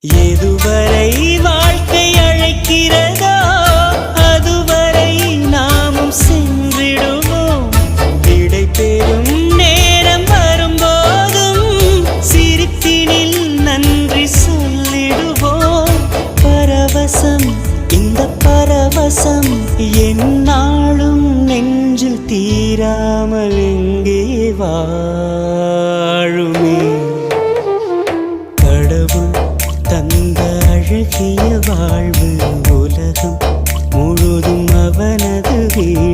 எதுவரை வாழ்க்கை அழைக்கிறதோ அதுவரை நாமும் சென்றிடுவோம். விடை பெறும் நேரம் வரும்போதும் சிரிப்பினில் நன்றி சொல்லிடுவோம். பரவசம், இந்த பரவசம் எந்நாளும் நெஞ்சில் தீராமல் எங்கே வாழுமே. கடவுள் தந்த அழகிய வாழ்வு உலகம் முழுதும் அவனது வீடு.